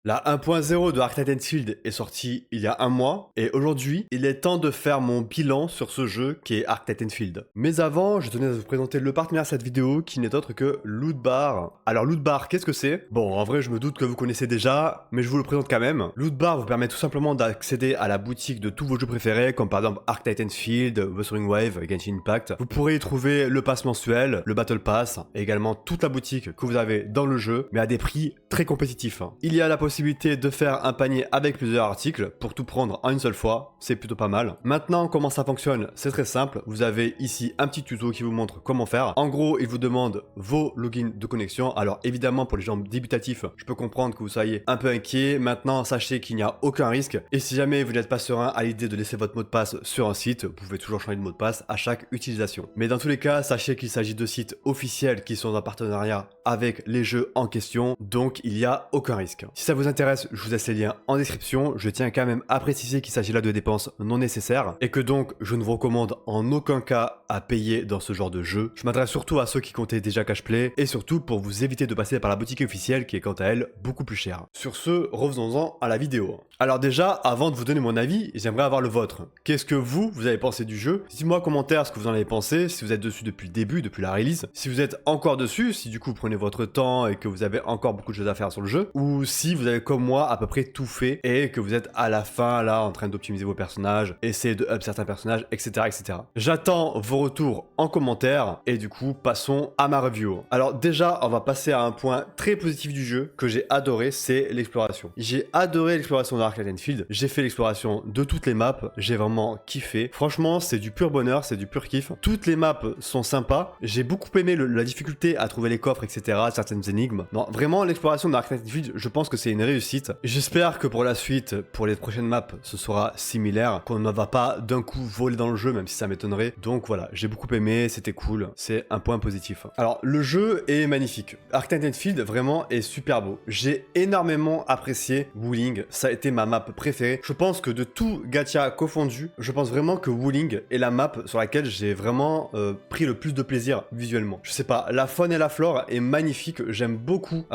La 1.0 de Ark Titanfield est sortie il y a un mois, et aujourd'hui, il est temps de faire mon bilan sur ce jeu qui est Ark Titanfield. Mais avant, je tenais à vous présenter le partenaire de cette vidéo qui n'est autre que Lootbar. Alors Lootbar, qu'est-ce que c'est? Bon, en vrai, je me doute que vous connaissez déjà, mais je vous le présente quand même. Lootbar vous permet tout simplement d'accéder à la boutique de tous vos jeux préférés, comme par exemple Ark Titanfield, Wuthering Wave, Genshin Impact. Vous pourrez y trouver le pass mensuel, le Battle Pass, et également toute la boutique que vous avez dans le jeu, mais à des prix très compétitifs. Il y a la possibilité de faire un panier avec plusieurs articles pour tout prendre en une seule fois, c'est plutôt pas mal. Maintenant, comment ça fonctionne? C'est très simple, vous avez ici un petit tuto qui vous montre comment faire. En gros, il vous demande vos logins de connexion. Alors évidemment, pour les gens débutatifs, je peux comprendre que vous soyez un peu inquiet. Maintenant, sachez qu'il n'y a aucun risque, et si jamais vous n'êtes pas serein à l'idée de laisser votre mot de passe sur un site, vous pouvez toujours changer de mot de passe à chaque utilisation. Mais dans tous les cas, sachez qu'il s'agit de sites officiels qui sont en partenariat avec les jeux en question, donc il n'y a aucun risque. Si ça vous intéresse, je vous laisse les liens en description. Je tiens quand même à préciser qu'il s'agit là de dépenses non nécessaires et que donc je ne vous recommande en aucun cas à payer dans ce genre de jeu. Je m'adresse surtout à ceux qui comptaient déjà cash play et surtout pour vous éviter de passer par la boutique officielle qui est quant à elle beaucoup plus chère. Sur ce, revenons-en à la vidéo. Alors déjà, avant de vous donner mon avis, j'aimerais avoir le vôtre. Qu'est-ce que vous avez pensé du jeu? Dites-moi en commentaire ce que vous en avez pensé, si vous êtes dessus depuis le début, depuis la release, si vous êtes encore dessus, si du coup vous prenez votre temps et que vous avez encore beaucoup de choses à faire sur le jeu, ou si vous avez comme moi à peu près tout fait et que vous êtes à la fin là en train d'optimiser vos personnages, essayer de up certains personnages, etc. etc. J'attends vos retours en commentaire et du coup passons à ma review. Alors déjà, on va passer à un point très positif du jeu que j'ai adoré, c'est l'exploration. J'ai adoré l'exploration de Ark Titanfield, j'ai fait l'exploration de toutes les maps, j'ai vraiment kiffé. Franchement, c'est du pur bonheur, c'est du pur kiff. Toutes les maps sont sympas, j'ai beaucoup aimé la difficulté à trouver les coffres, etc., certaines énigmes. Non, vraiment, l'exploration d'Ark Titanfield, je pense que c'est une réussite. J'espère que pour la suite, pour les prochaines maps, ce sera similaire, qu'on ne va pas d'un coup voler dans le jeu, même si ça m'étonnerait. Donc voilà, j'ai beaucoup aimé, c'était cool, c'est un point positif. Alors, le jeu est magnifique. Ark Titanfield, vraiment, est super beau. J'ai énormément apprécié Wuling, ça a été ma map préférée. Je pense que de tout gacha confondu, je pense vraiment que Wuling est la map sur laquelle j'ai vraiment pris le plus de plaisir visuellement. Je sais pas, la faune et la flore est magnifique, j'aime beaucoup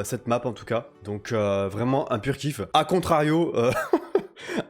cette map en tout cas, donc vraiment un pur kiff. A contrario,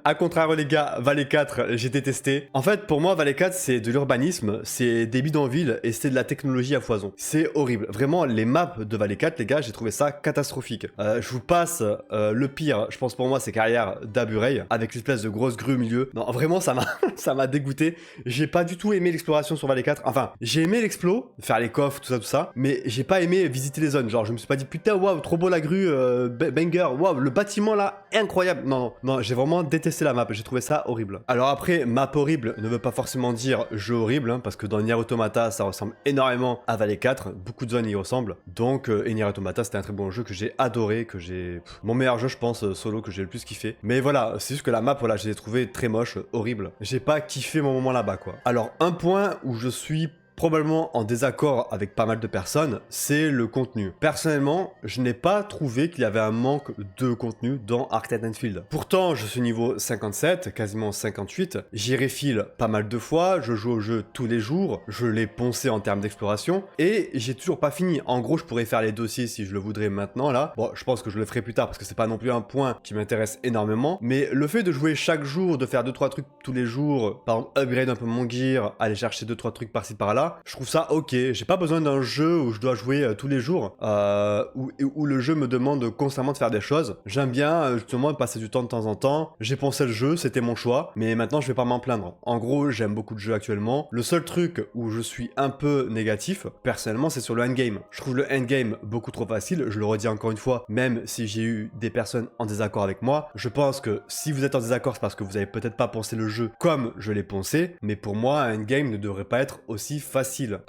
à contrario les gars, Valley 4, j'ai détesté. En fait, pour moi, Valley 4, c'est de l'urbanisme, c'est des bidonvilles et c'est de la technologie à foison. C'est horrible. Vraiment, les maps de Valley 4, les gars, j'ai trouvé ça catastrophique. Je vous passe le pire, je pense pour moi, c'est Carrière d'Aburey, avec l'espèce de grosse grue au milieu. Non, vraiment, ça m'a ça m'a dégoûté. J'ai pas du tout aimé l'exploration sur Valley 4. Enfin, j'ai aimé l'explo, faire les coffres, tout ça, mais j'ai pas aimé visiter les zones. Genre, je me suis pas dit, putain, waouh, trop beau la grue, banger, waouh, le bâtiment là, incroyable. Non, non, j'ai vraiment détesté la map, j'ai trouvé ça horrible. Alors après, map horrible ne veut pas forcément dire jeu horrible, hein, parce que dans Nier Automata, ça ressemble énormément à Valley 4, beaucoup de zones y ressemblent. Donc, et Nier Automata, c'était un très bon jeu que j'ai adoré, que j'ai... Mon meilleur jeu, je pense, solo, que j'ai le plus kiffé. Mais voilà, c'est juste que la map, voilà, je l'ai trouvé très moche, horrible. J'ai pas kiffé mon moment là-bas, quoi. Alors, un point où je suis probablement en désaccord avec pas mal de personnes, c'est le contenu. Personnellement, je n'ai pas trouvé qu'il y avait un manque de contenu dans Ark Titanfield. Pourtant, je suis niveau 57, quasiment 58, j'y refile pas mal de fois, je joue au jeu tous les jours, je l'ai poncé en termes d'exploration, et j'ai toujours pas fini. En gros, je pourrais faire les dossiers si je le voudrais maintenant, là. Bon, je pense que je le ferai plus tard, parce que c'est pas non plus un point qui m'intéresse énormément, mais le fait de jouer chaque jour, de faire 2-3 trucs tous les jours, par exemple, upgrade un peu mon gear, aller chercher 2-3 trucs par-ci par-là, je trouve ça ok. J'ai pas besoin d'un jeu où je dois jouer tous les jours, où le jeu me demande constamment de faire des choses. J'aime bien justement passer du temps de temps en temps. J'ai poncé le jeu, c'était mon choix, mais maintenant je vais pas m'en plaindre. En gros, j'aime beaucoup de jeux actuellement. Le seul truc où je suis un peu négatif, personnellement, c'est sur le endgame. Je trouve le endgame beaucoup trop facile, je le redis encore une fois, même si j'ai eu des personnes en désaccord avec moi. Je pense que si vous êtes en désaccord, c'est parce que vous avez peut-être pas poncé le jeu comme je l'ai poncé, mais pour moi, un endgame ne devrait pas être aussi facile,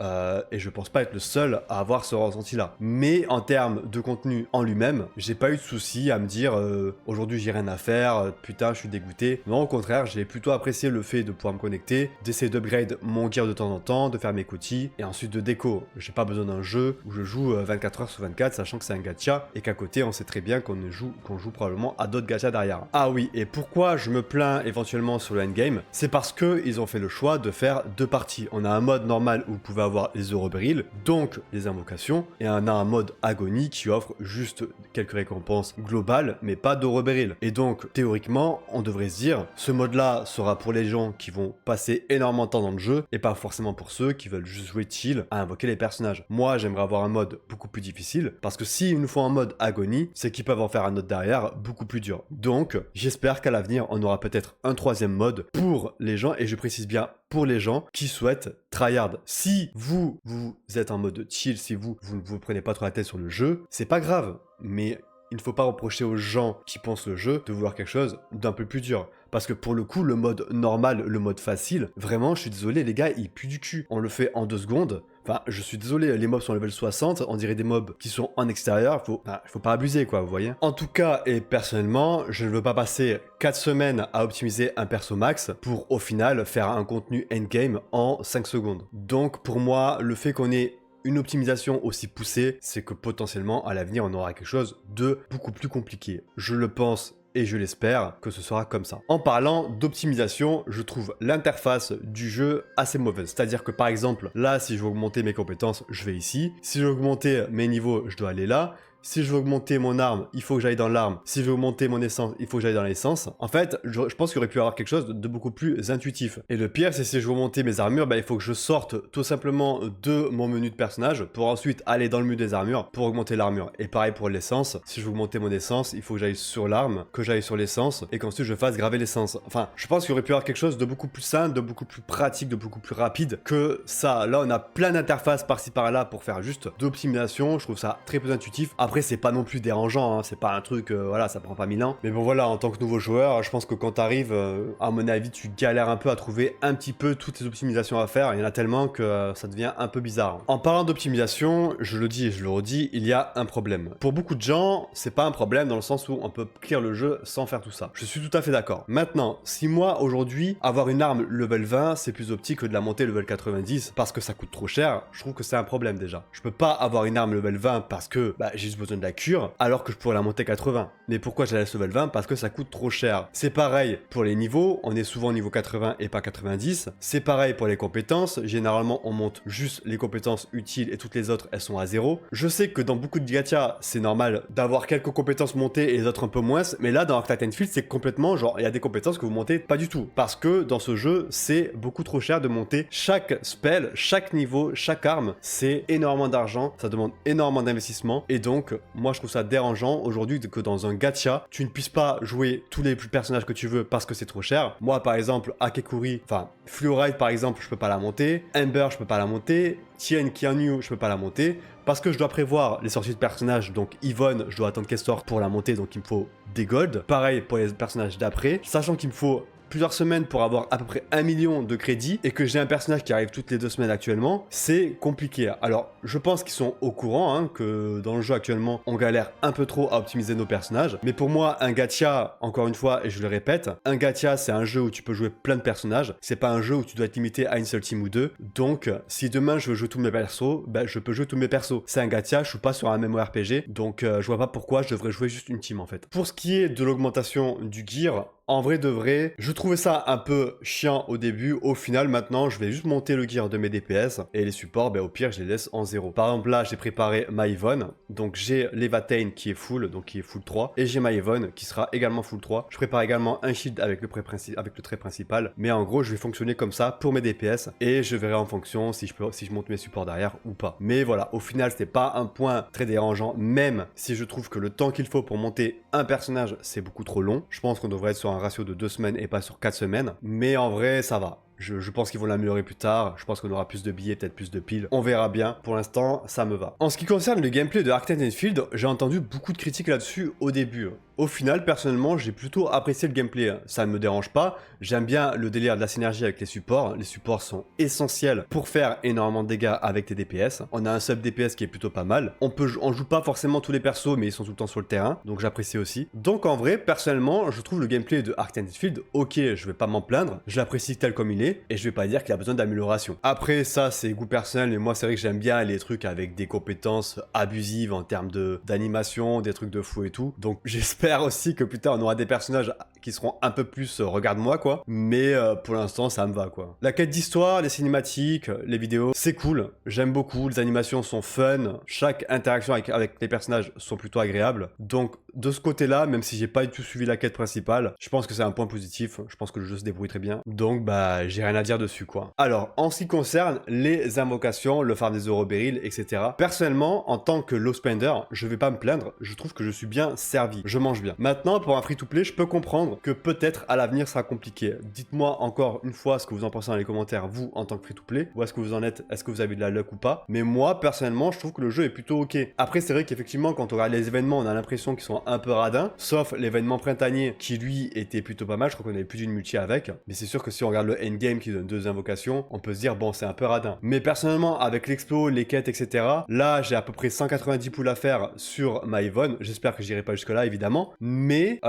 et je pense pas être le seul à avoir ce ressenti là. Mais en termes de contenu en lui-même, j'ai pas eu de soucis à me dire aujourd'hui j'ai rien à faire, putain je suis dégoûté. Non, au contraire, j'ai plutôt apprécié le fait de pouvoir me connecter, d'essayer d'upgrade mon gear de temps en temps, de faire mes cotis et ensuite de déco. J'ai pas besoin d'un jeu où je joue 24 heures sur 24, sachant que c'est un gacha et qu'à côté on sait très bien qu'on joue probablement à d'autres gachas derrière. Ah oui, et pourquoi je me plains éventuellement sur le endgame, c'est parce que ils ont fait le choix de faire deux parties. On a un mode normal normal où vous pouvez avoir les Euroberyl, donc les invocations, et on a un mode agonie qui offre juste quelques récompenses globales, mais pas d'Euroberyl. Et donc, théoriquement, on devrait se dire, ce mode-là sera pour les gens qui vont passer énormément de temps dans le jeu, et pas forcément pour ceux qui veulent juste jouer chill à invoquer les personnages. Moi, j'aimerais avoir un mode beaucoup plus difficile, parce que s'ils nous font un mode agonie, c'est qu'ils peuvent en faire un autre derrière beaucoup plus dur. Donc, j'espère qu'à l'avenir, on aura peut-être un troisième mode pour les gens, et je précise bien pour les gens qui souhaitent tryhard. Si vous êtes en mode chill, si vous ne vous prenez pas trop la tête sur le jeu, c'est pas grave, mais il ne faut pas reprocher aux gens qui pensent le jeu de vouloir quelque chose d'un peu plus dur. Parce que pour le coup, le mode normal, le mode facile, vraiment, je suis désolé, les gars, il pue du cul. On le fait en 2 secondes. Enfin, je suis désolé, les mobs sont level 60, on dirait des mobs qui sont en extérieur, faut pas abuser, quoi, vous voyez. En tout cas, et personnellement, je ne veux pas passer 4 semaines à optimiser un perso max pour, au final, faire un contenu endgame en 5 secondes. Donc, pour moi, le fait qu'on ait une optimisation aussi poussée, c'est que potentiellement, à l'avenir, on aura quelque chose de beaucoup plus compliqué. Je le pense et je l'espère que ce sera comme ça. En parlant d'optimisation, je trouve l'interface du jeu assez mauvaise. C'est-à-dire que par exemple, là, si je veux augmenter mes compétences, je vais ici. Si je veux augmenter mes niveaux, je dois aller là. Si je veux augmenter mon arme, il faut que j'aille dans l'arme. Si je veux augmenter mon essence, il faut que j'aille dans l'essence. En fait, je pense qu'il aurait pu avoir quelque chose de beaucoup plus intuitif. Et le pire, c'est si je veux monter mes armures, il faut que je sorte tout simplement de mon menu de personnage pour ensuite aller dans le menu des armures pour augmenter l'armure. Et pareil pour l'essence. Si je veux augmenter mon essence, il faut que j'aille sur l'arme, que j'aille sur l'essence et qu'ensuite je fasse graver l'essence. Enfin, je pense qu'il aurait pu avoir quelque chose de beaucoup plus simple, de beaucoup plus pratique, de beaucoup plus rapide que ça. Là, on a plein d'interfaces par-ci par-là pour faire juste d'optimisation. Je trouve ça très peu intuitif. Après, c'est pas non plus dérangeant, hein. C'est pas un truc, voilà, ça prend pas 1000 ans. Mais bon, voilà, en tant que nouveau joueur, je pense que quand t'arrives, à mon avis, tu galères un peu à trouver un petit peu toutes les optimisations à faire. Il y en a tellement que ça devient un peu bizarre. En parlant d'optimisation, je le dis et je le redis, il y a un problème. Pour beaucoup de gens, c'est pas un problème dans le sens où on peut clear le jeu sans faire tout ça. Je suis tout à fait d'accord. Maintenant, si moi, aujourd'hui, avoir une arme level 20, c'est plus optique que de la monter level 90 parce que ça coûte trop cher, je trouve que c'est un problème déjà. Je peux pas avoir une arme level 20 parce que j'ai juste besoin de la cure, alors que je pourrais la monter 80. Mais pourquoi je la laisse level 20? Parce que ça coûte trop cher. C'est pareil pour les niveaux, on est souvent au niveau 80 et pas 90. C'est pareil pour les compétences, généralement on monte juste les compétences utiles et toutes les autres elles sont à 0. Je sais que dans beaucoup de gachas, c'est normal d'avoir quelques compétences montées et les autres un peu moins, mais là dans Arc Titanfall c'est complètement genre, il y a des compétences que vous montez pas du tout. Parce que dans ce jeu, c'est beaucoup trop cher de monter chaque spell, chaque niveau, chaque arme, c'est énormément d'argent, ça demande énormément d'investissement et donc moi je trouve ça dérangeant aujourd'hui que dans un gacha, tu ne puisses pas jouer tous les personnages que tu veux parce que c'est trop cher. Moi par exemple, Akekuri, enfin Fluoride par exemple, je peux pas la monter, Ember je peux pas la monter, Tien Qianyu je peux pas la monter parce que je dois prévoir les sorties de personnages, donc Yvonne je dois attendre qu'elle sorte pour la monter, donc il me faut des golds. Pareil pour les personnages d'après, sachant qu'il me faut plusieurs semaines pour avoir à peu près 1 million de crédits et que j'ai un personnage qui arrive toutes les 2 semaines actuellement, c'est compliqué. Alors, je pense qu'ils sont au courant que dans le jeu actuellement, on galère un peu trop à optimiser nos personnages. Mais pour moi, un gacha, encore une fois, et je le répète, un gacha, c'est un jeu où tu peux jouer plein de personnages. C'est pas un jeu où tu dois être limité à une seule team ou deux. Donc, si demain je veux jouer tous mes persos, je peux jouer tous mes persos. C'est un gacha, je suis pas sur un MMORPG, donc je vois pas pourquoi je devrais jouer juste une team en fait. Pour ce qui est de l'augmentation du gear, en vrai de vrai, je trouvais ça un peu chiant au début. Au final, maintenant, je vais juste monter le gear de mes DPS et les supports, au pire, je les laisse en 0. Par exemple, là, j'ai préparé ma Yvonne. Donc, j'ai l'Evatain qui est full, donc qui est full 3. Et j'ai ma Yvonne qui sera également full 3. Je prépare également un shield avec le trait principal. Mais en gros, je vais fonctionner comme ça pour mes DPS. Et je verrai en fonction si je monte mes supports derrière ou pas. Mais voilà, au final, c'était pas un point très dérangeant. Même si je trouve que le temps qu'il faut pour monter un personnage, c'est beaucoup trop long. Je pense qu'on devrait être sur un ratio de 2 semaines et pas sur 4 semaines. Mais en vrai, ça va. Je pense qu'ils vont l'améliorer plus tard. Je pense qu'on aura plus de billets, peut-être plus de piles. On verra bien. Pour l'instant, ça me va. En ce qui concerne le gameplay de Arc Titanfall, j'ai entendu beaucoup de critiques là-dessus au début. Au final, personnellement, j'ai plutôt apprécié le gameplay. Ça ne me dérange pas. J'aime bien le délire de la synergie avec les supports. Les supports sont essentiels pour faire énormément de dégâts avec tes DPS. On a un sub DPS qui est plutôt pas mal. On joue pas forcément tous les persos, mais ils sont tout le temps sur le terrain. Donc j'apprécie aussi. Donc en vrai, personnellement, je trouve le gameplay de Arc Titanfall, ok, je vais pas m'en plaindre. Je l'apprécie tel comme il est. Et je vais pas dire qu'il a besoin d'amélioration. Après, ça, c'est goût personnel. Mais moi, c'est vrai que j'aime bien les trucs avec des compétences abusives en termes d'animation, des trucs de fou et tout. Donc j'espère aussi que plus tard on aura des personnages qui seront un peu plus regarde-moi quoi, mais pour l'instant ça me va quoi. La quête d'histoire, les cinématiques, les vidéos, c'est cool, j'aime beaucoup, les animations sont fun, chaque interaction avec les personnages sont plutôt agréables, donc de ce côté-là, même si j'ai pas du tout suivi la quête principale, je pense que c'est un point positif, je pense que le jeu se débrouille très bien, donc bah j'ai rien à dire dessus quoi. Alors, en ce qui concerne les invocations, le farm des Eurobérils, etc. Personnellement, en tant que low spender, je vais pas me plaindre, je trouve que je suis bien servi, je mange bien. Maintenant, pour un free-to-play, je peux comprendre que peut-être à l'avenir sera compliqué. Dites-moi encore une fois ce que vous en pensez dans les commentaires, vous, en tant que free-to-play, où est-ce que vous en êtes, est-ce que vous avez de la luck ou pas, mais moi, personnellement, je trouve que le jeu est plutôt ok. Après, c'est vrai qu'effectivement, quand on regarde les événements, on a l'impression qu'ils sont un peu radins, sauf l'événement printanier qui, lui, était plutôt pas mal, je crois qu'on avait plus d'une multi avec, mais c'est sûr que si on regarde le endgame qui donne 2 invocations, on peut se dire, bon, c'est un peu radin. Mais personnellement, avec l'explo, les quêtes, etc., là, j'ai à peu près 190 poules à faire sur ma Yvonne, j'espère que j'irai pas jusque-là, évidemment, mais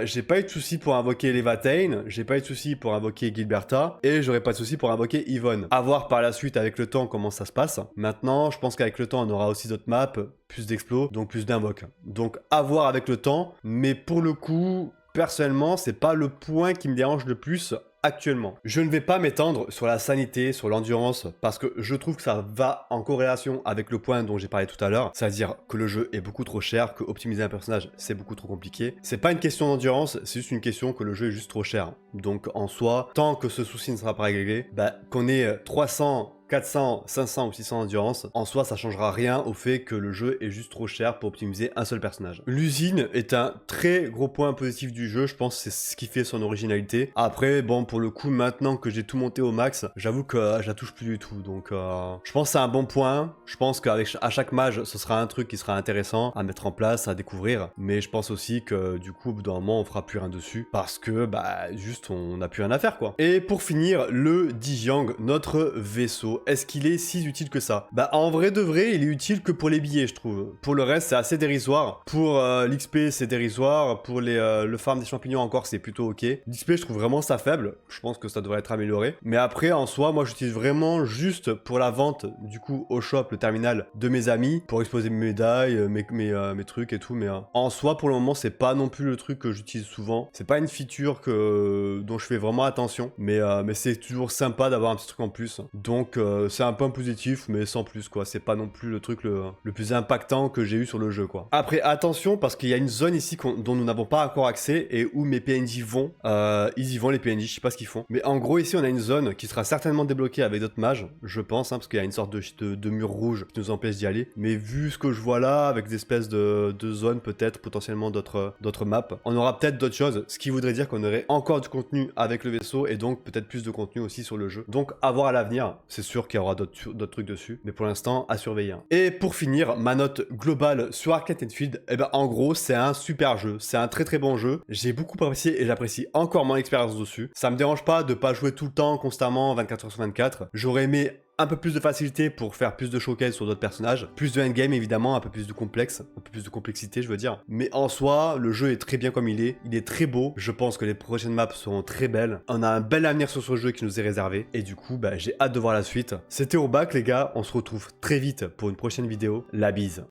j'ai pas eu de soucis pour invoquer Levatain, j'ai pas eu de soucis pour invoquer Gilberta, et j'aurais pas de soucis pour invoquer Yvonne. À voir par la suite, avec le temps, comment ça se passe. Maintenant, je pense qu'avec le temps, on aura aussi d'autres maps, plus d'explos, donc plus d'invoques. Donc à voir avec le temps, mais pour le coup, personnellement, c'est pas le point qui me dérange le plus actuellement. Je ne vais pas m'étendre sur la sanité, sur l'endurance, parce que je trouve que ça va en corrélation avec le point dont j'ai parlé tout à l'heure, c'est-à-dire que le jeu est beaucoup trop cher, que optimiser un personnage, c'est beaucoup trop compliqué. C'est pas une question d'endurance, c'est juste une question que le jeu est juste trop cher. Donc en soi, tant que ce souci ne sera pas réglé, bah, qu'on ait 300... 400, 500 ou 600 endurance, en soi ça changera rien au fait que le jeu est juste trop cher pour optimiser un seul personnage. L'usine est un très gros point positif du jeu, je pense que c'est ce qui fait son originalité. Après bon, pour le coup, maintenant que j'ai tout monté au max, j'avoue que je la touche plus du tout, donc je pense que c'est un bon point. Je pense qu'à chaque mage ce sera un truc qui sera intéressant à mettre en place, à découvrir, mais je pense aussi que du coup au bout d'un moment on fera plus rien dessus, parce que bah juste on n'a plus rien à faire quoi. Et pour finir, le Dijiang, notre vaisseau. Est-ce qu'il est si utile que ça? Bah en vrai de vrai, il est utile que pour les billets, je trouve. Pour le reste, c'est assez dérisoire. Pour l'XP, c'est dérisoire. Pour le farm des champignons encore, c'est plutôt ok. L'XP, je trouve vraiment ça faible. Je pense que ça devrait être amélioré. Mais après, en soi, moi, j'utilise vraiment juste pour la vente, du coup, au shop, le terminal de mes amis, pour exposer mes médailles, mes trucs et tout. Mais en soi, pour le moment, c'est pas non plus le truc que j'utilise souvent. C'est pas une feature dont je fais vraiment attention. Mais c'est toujours sympa d'avoir un petit truc en plus. Donc, c'est un point positif, mais sans plus, quoi. C'est pas non plus le truc le plus impactant que j'ai eu sur le jeu, quoi. Après, attention, parce qu'il y a une zone ici dont nous n'avons pas encore accès et où mes PNJ vont. Ils y vont, les PNJ, je sais pas ce qu'ils font. Mais en gros, ici, on a une zone qui sera certainement débloquée avec d'autres mages, je pense, hein, parce qu'il y a une sorte de mur rouge qui nous empêche d'y aller. Mais vu ce que je vois là, avec des espèces de zones, peut-être, potentiellement d'autres maps, on aura peut-être d'autres choses, ce qui voudrait dire qu'on aurait encore du contenu avec le vaisseau et donc peut-être plus de contenu aussi sur le jeu. Donc, à voir à l'avenir, c'est sûr qu'il y aura d'autres trucs dessus, mais pour l'instant, à surveiller. Et pour finir, ma note globale sur Arcade Field, eh ben, en gros, c'est un super jeu, c'est un très très bon jeu. J'ai beaucoup apprécié et j'apprécie encore mon expérience dessus. Ça me dérange pas de pas jouer tout le temps, constamment, 24h sur 24. J'aurais aimé un peu plus de facilité pour faire plus de showcase sur d'autres personnages, plus de endgame évidemment, un peu plus de complexe, un peu plus de complexité je veux dire, mais en soi le jeu est très bien comme il est très beau, je pense que les prochaines maps seront très belles, on a un bel avenir sur ce jeu qui nous est réservé, et du coup bah, j'ai hâte de voir la suite. C'était Urbac les gars, on se retrouve très vite pour une prochaine vidéo, la bise.